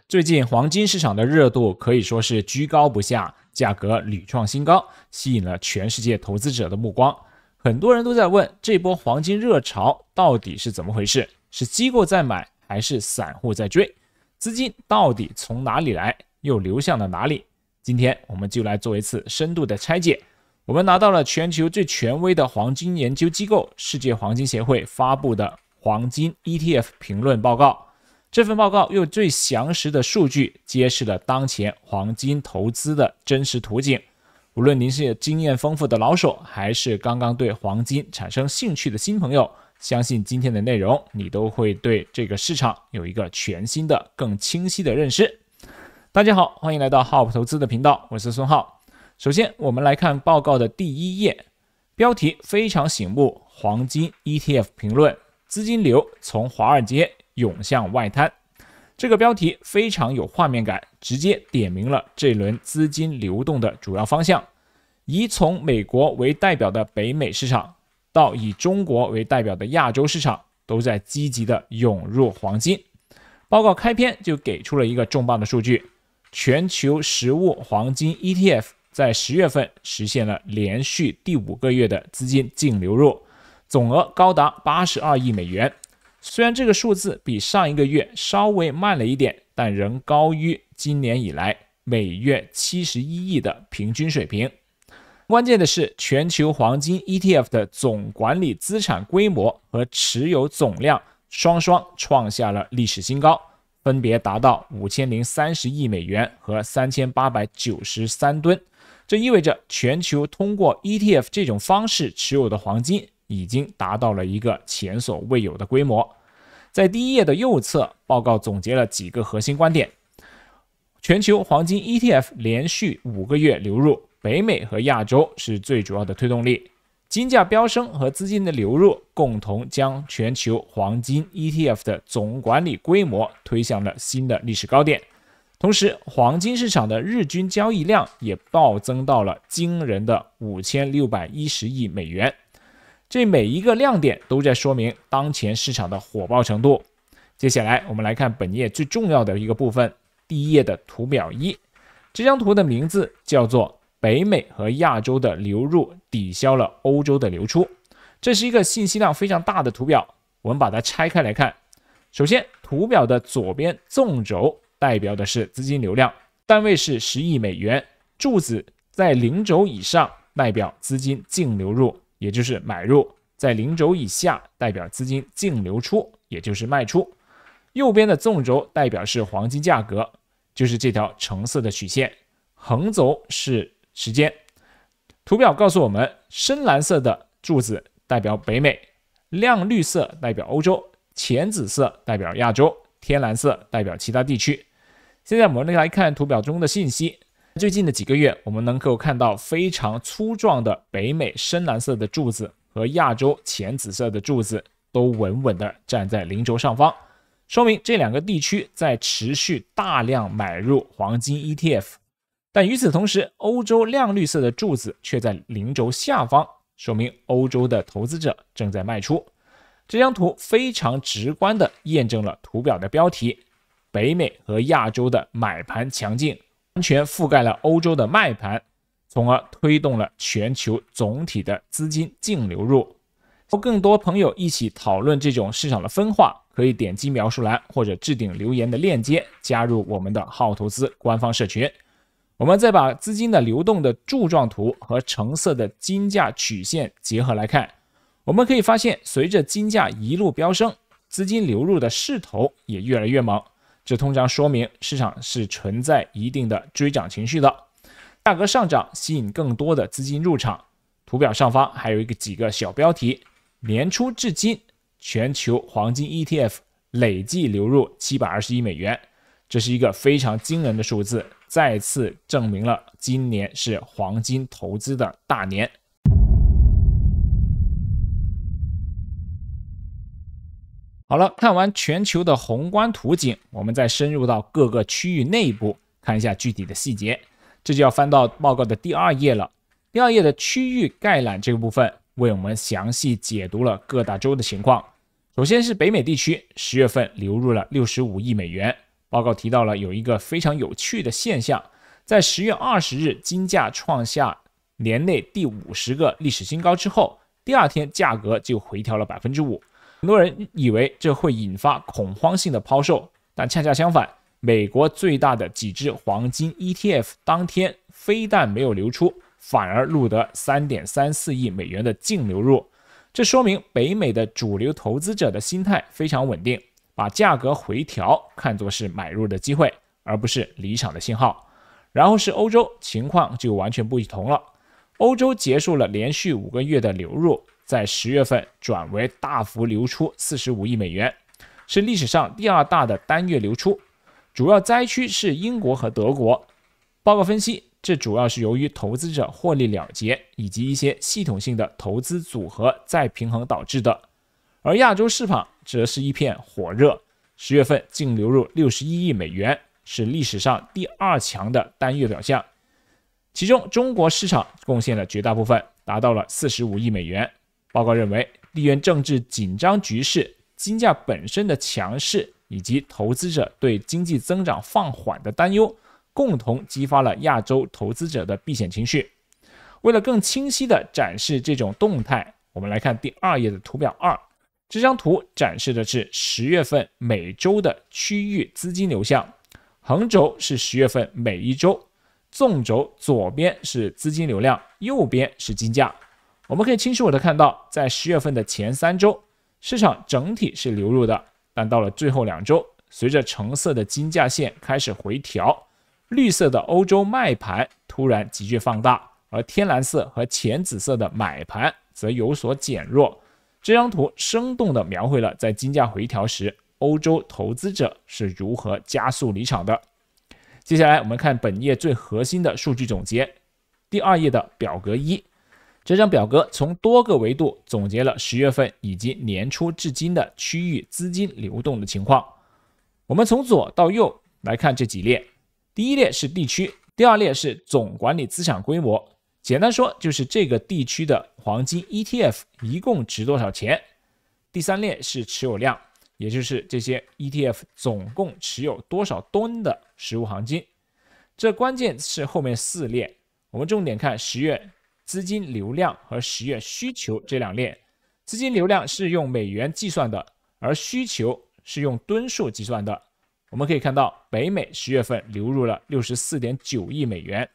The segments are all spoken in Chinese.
最近黄金市场的热度可以说是居高不下，价格屡创新高，吸引了全世界投资者的目光。很多人都在问，这波黄金热潮到底是怎么回事？是机构在买，还是散户在追？资金到底从哪里来，又流向了哪里？今天我们就来做一次深度的拆解。我们拿到了全球最权威的黄金研究机构世界黄金协会发布的黄金 ETF 评论报告。这份报告用最详实的数据揭示了当前黄金投资的真实图景。无论您是经验丰富的老手，还是刚刚对黄金产生兴趣的新朋友，相信今天的内容你都会对这个市场有一个全新的、更清晰的认识。大家好，欢迎来到浩普投资的频道，我是孙浩。首先我们来看报告的第一页，标题非常醒目，黄金 ETF 评论，资金流从华尔街涌向外滩。这个标题非常有画面感，直接点明了这轮资金流动的主要方向。以从美国为代表的北美市场，到以中国为代表的亚洲市场，都在积极的涌入黄金。报告开篇就给出了一个重磅的数据，全球实物黄金 ETF 在10月份实现了连续第5个月的资金净流入，总额高达82亿美元。虽然这个数字比上一个月稍微慢了一点，但仍高于今年以来每月71亿的平均水平。关键的是，全球黄金 ETF 的总管理资产规模和持有总量双双创下了历史新高，分别达到5030亿美元和3893吨。这意味着全球通过 ETF 这种方式持有的黄金已经达到了一个前所未有的规模。在第一页的右侧，报告总结了几个核心观点。全球黄金 ETF 连续5个月流入，北美和亚洲是最主要的推动力。金价飙升和资金的流入共同将全球黄金 ETF 的总管理规模推向了新的历史高点。同时，黄金市场的日均交易量也暴增到了惊人的5610亿美元。这每一个亮点都在说明当前市场的火爆程度。接下来我们来看本页最重要的一个部分，第一页的图表1。这张图的名字叫做北美和亚洲的流入抵消了欧洲的流出。这是一个信息量非常大的图表，我们把它拆开来看。首先，图表的左边纵轴代表的是资金流量，单位是10亿美元，柱子在0轴以上代表资金净流入，也就是买入，在0轴以下代表资金净流出，也就是卖出。右边的纵轴代表是黄金价格，就是这条橙色的曲线，横轴是时间。图表告诉我们，深蓝色的柱子代表北美，亮绿色代表欧洲，浅紫色代表亚洲，天蓝色代表其他地区。现在我们来看图表中的信息。最近的几个月，我们能够看到非常粗壮的北美深蓝色的柱子和亚洲浅紫色的柱子都稳稳地站在0轴上方，说明这两个地区在持续大量买入黄金 ETF。 但与此同时，欧洲亮绿色的柱子却在0轴下方，说明欧洲的投资者正在卖出。这张图非常直观地验证了图表的标题，北美和亚洲的买盘强劲，完全覆盖了欧洲的卖盘，从而推动了全球总体的资金净流入。和更多朋友一起讨论这种市场的分化，可以点击描述栏或者置顶留言的链接，加入我们的浩投资官方社群。我们再把资金的流动的柱状图和橙色的金价曲线结合来看，我们可以发现，随着金价一路飙升，资金流入的势头也越来越猛。这通常说明市场是存在一定的追涨情绪的，价格上涨吸引更多的资金入场。图表上方还有几个小标题，年初至今全球黄金 ETF 累计流入720亿美元，这是一个非常惊人的数字，再次证明了今年是黄金投资的大年。好了，看完全球的宏观图景，我们再深入到各个区域内部，看一下具体的细节。这就要翻到报告的第2页了。第2页的区域概览这个部分，为我们详细解读了各大洲的情况。首先是北美地区，10月份流入了65亿美元，报告提到了有一个非常有趣的现象，在10月20日金价创下年内第50个历史新高之后，第二天价格就回调了 5%。 很多人以为这会引发恐慌性的抛售，但恰恰相反，美国最大的几只黄金 ETF 当天非但没有流出，反而录得 3.34 亿美元的净流入。这说明北美的主流投资者的心态非常稳定，把价格回调看作是买入的机会，而不是离场的信号。然后是欧洲，情况就完全不同了。欧洲结束了连续5个月的流入，在10月份转为大幅流出45亿美元，是历史上第2大的单月流出。主要灾区是英国和德国。报告分析，这主要是由于投资者获利了结以及一些系统性的投资组合再平衡导致的。而亚洲市场则是一片火热，10月份净流入61亿美元，是历史上第2强的单月表现。其中中国市场贡献了绝大部分，达到了45亿美元。报告认为，地缘政治紧张局势、金价本身的强势以及投资者对经济增长放缓的担忧，共同激发了亚洲投资者的避险情绪。为了更清晰地展示这种动态，我们来看第2页的图表2。这张图展示的是10月份每周的区域资金流向，横轴是10月份每一周，纵轴左边是资金流量，右边是金价。我们可以清楚地看到，在10月份的前3周，市场整体是流入的，但到了最后2周，随着橙色的金价线开始回调，绿色的欧洲卖盘突然急剧放大，而天蓝色和浅紫色的买盘则有所减弱。这张图生动地描绘了在金价回调时，欧洲投资者是如何加速离场的。接下来我们看本页最核心的数据总结，第2页的表格1。这张表格从多个维度总结了10月份以及年初至今的区域资金流动的情况。我们从左到右来看这几列，第1列是地区，第2列是总管理资产规模。简单说，就是这个地区的黄金 ETF 一共值多少钱。第3列是持有量，也就是这些 ETF 总共持有多少吨的实物黄金。这关键是后面4列，我们重点看10月资金流量和10月需求这2列。资金流量是用美元计算的，而需求是用吨数计算的。我们可以看到，北美10月份流入了 64.9 亿美元，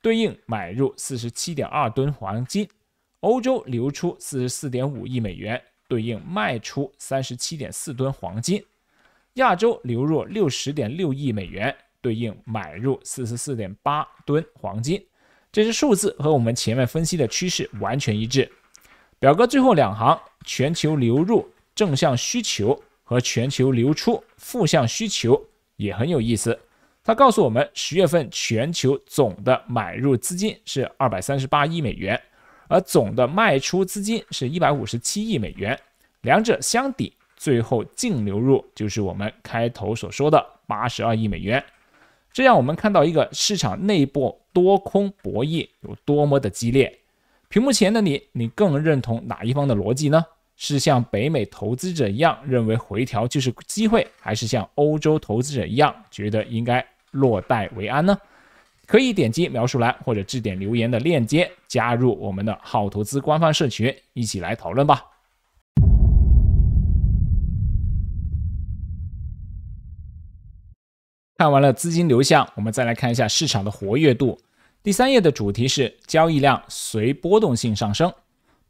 对应买入 47.2 吨黄金；欧洲流出 44.5 亿美元，对应卖出 37.4 吨黄金；亚洲流入 60.6 亿美元，对应买入 44.8 吨黄金。这些数字和我们前面分析的趋势完全一致。表格最后2行，全球流入正向需求和全球流出负向需求也很有意思。它告诉我们10月份全球总的买入资金是238亿美元，而总的卖出资金是157亿美元，两者相抵，最后净流入就是我们开头所说的82亿美元。这让我们看到一个市场内部多空博弈有多么的激烈。屏幕前的你更认同哪一方的逻辑呢？是像北美投资者一样认为回调就是机会，还是像欧洲投资者一样觉得应该落袋为安呢？可以点击描述栏或者置顶留言的链接，加入我们的好投资官方社群，一起来讨论吧。看完了资金流向，我们再来看一下市场的活跃度。第3页的主题是交易量随波动性上升。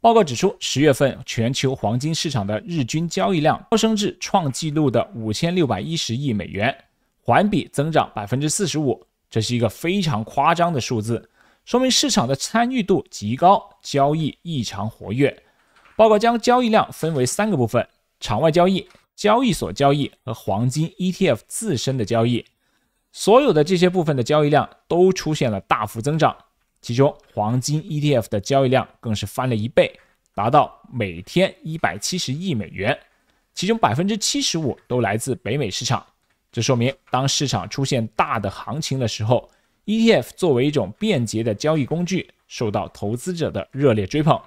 报告指出，10月份全球黄金市场的日均交易量飙升至创纪录的5610亿美元，环比增长 45%， 这是一个非常夸张的数字，说明市场的参与度极高，交易异常活跃。报告将交易量分为3个部分：场外交易、交易所交易和黄金 ETF 自身的交易。所有的这些部分的交易量都出现了大幅增长，其中黄金 ETF 的交易量更是翻了1倍，达到每天170亿美元，其中 75% 都来自北美市场。这说明当市场出现大的行情的时候， ETF 作为一种便捷的交易工具，受到投资者的热烈追捧。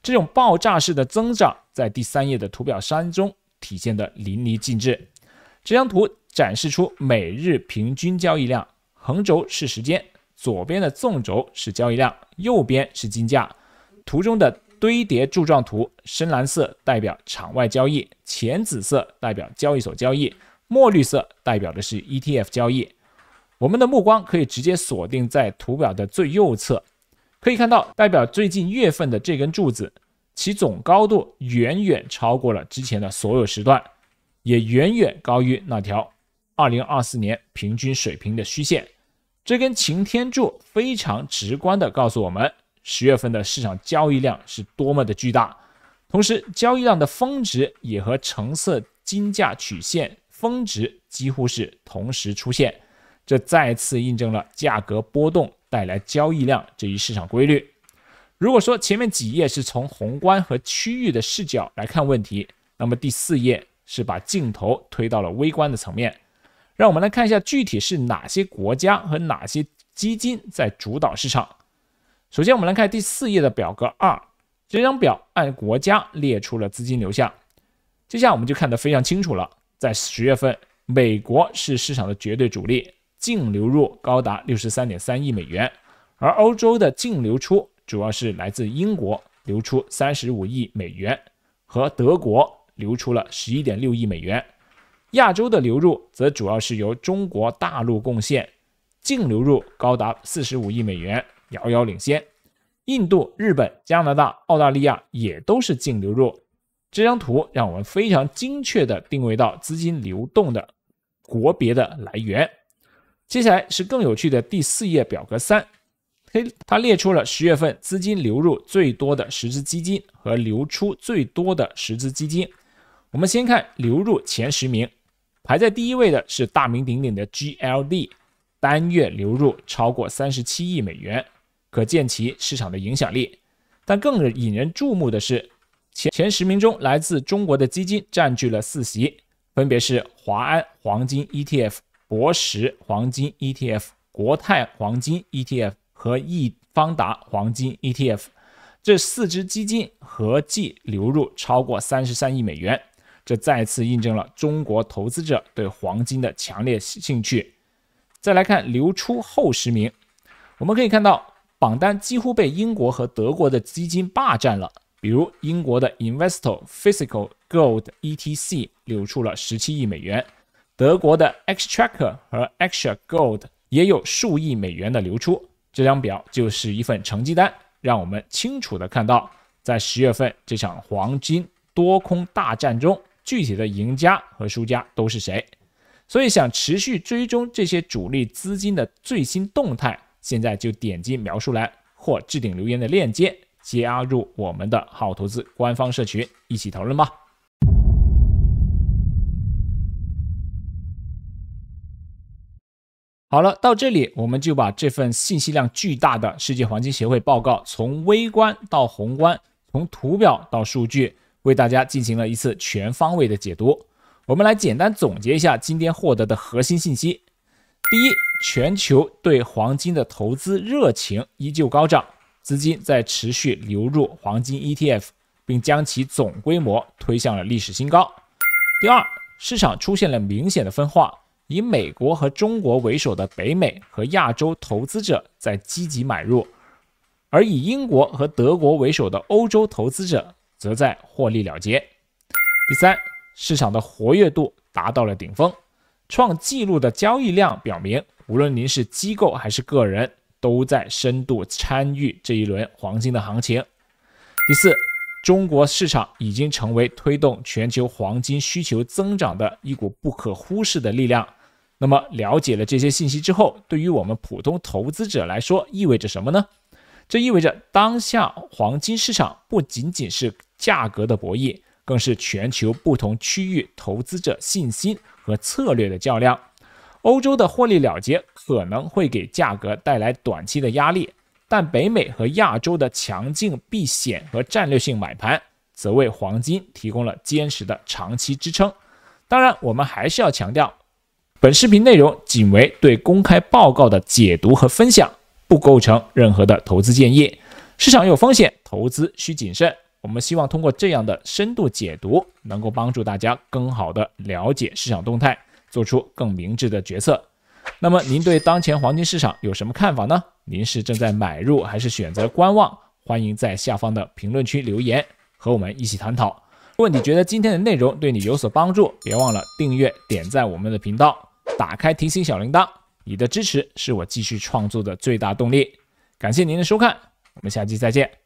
这种爆炸式的增长在第3页的图表3中体现得淋漓尽致。这张图展示出每日平均交易量，横轴是时间，左边的纵轴是交易量，右边是金价。图中的堆叠柱状图，深蓝色代表场外交易，浅紫色代表交易所交易，墨绿色代表的是 ETF 交易。我们的目光可以直接锁定在图表的最右侧，可以看到代表最近月份的这根柱子，其总高度远远超过了之前的所有时段，也远远高于那条2024年平均水平的虚线。这根擎天柱非常直观地告诉我们10月份的市场交易量是多么的巨大，同时交易量的峰值也和橙色金价曲线峰值几乎是同时出现，这再次印证了价格波动带来交易量这一市场规律。如果说前面几页是从宏观和区域的视角来看问题，那么第4页是把镜头推到了微观的层面。让我们来看一下具体是哪些国家和哪些基金在主导市场。首先我们来看第4页的表格2，这张表按国家列出了资金流向。接下来我们就看得非常清楚了，在10月份，美国是市场的绝对主力，净流入高达 63.3 亿美元，而欧洲的净流出主要是来自英国流出35亿美元，和德国流出了 11.6 亿美元。亚洲的流入则主要是由中国大陆贡献，净流入高达45亿美元，遥遥领先。印度、日本、加拿大、澳大利亚也都是净流入。这张图让我们非常精确地定位到资金流动的国别的来源。接下来是更有趣的第4页表格3，它列出了10月份资金流入最多的10只基金和流出最多的10只基金。我们先看流入前10名，排在第1位的是大名鼎鼎的 GLD， 单月流入超过37亿美元，可见其市场的影响力。但更引人注目的是，前10名中来自中国的基金占据了4席，分别是华安黄金 ETF、 博时黄金 ETF、 国泰黄金 ETF 和易方达黄金 ETF。 这4只基金合计流入超过33亿美元，这再次印证了中国投资者对黄金的强烈兴趣。再来看流出后10名，我们可以看到榜单几乎被英国和德国的基金霸占了，比如英国的 Investo Physical Gold ETC 流出了17亿美元，德国的 Xtrackers 和 Extra Gold 也有数亿美元的流出。这张表就是一份成绩单，让我们清楚地看到在10月份这场黄金多空大战中，具体的赢家和输家都是谁。所以想持续追踪这些主力资金的最新动态，现在就点击描述栏或置顶留言的链接，加入我们的好投资官方社群，一起讨论吧。好了，到这里我们就把这份信息量巨大的世界黄金协会报告从微观到宏观，从图表到数据，为大家进行了一次全方位的解读。我们来简单总结一下今天获得的核心信息。第一，全球对黄金的投资热情依旧高涨，资金在持续流入黄金 ETF， 并将其总规模推向了历史新高。第二，市场出现了明显的分化，以美国和中国为首的北美和亚洲投资者在积极买入，而以英国和德国为首的欧洲投资者则在获利了结。第三，市场的活跃度达到了顶峰，创纪录的交易量表明，无论您是机构还是个人，都在深度参与这一轮黄金的行情。第四，中国市场已经成为推动全球黄金需求增长的一股不可忽视的力量。那么了解了这些信息之后，对于我们普通投资者来说意味着什么呢？这意味着当下黄金市场不仅仅是价格的博弈，更是全球不同区域投资者信心和策略的较量。欧洲的获利了结可能会给价格带来短期的压力，但北美和亚洲的强劲避险和战略性买盘则为黄金提供了坚实的长期支撑。当然，我们还是要强调，本视频内容仅为对公开报告的解读和分享，不构成任何的投资建议。市场有风险，投资需谨慎。我们希望通过这样的深度解读，能够帮助大家更好的了解市场动态，做出更明智的决策。那么您对当前黄金市场有什么看法呢？您是正在买入还是选择观望？欢迎在下方的评论区留言，和我们一起探讨。如果你觉得今天的内容对你有所帮助，别忘了订阅、点赞我们的频道，打开提醒小铃铛。你的支持是我继续创作的最大动力。感谢您的收看，我们下期再见。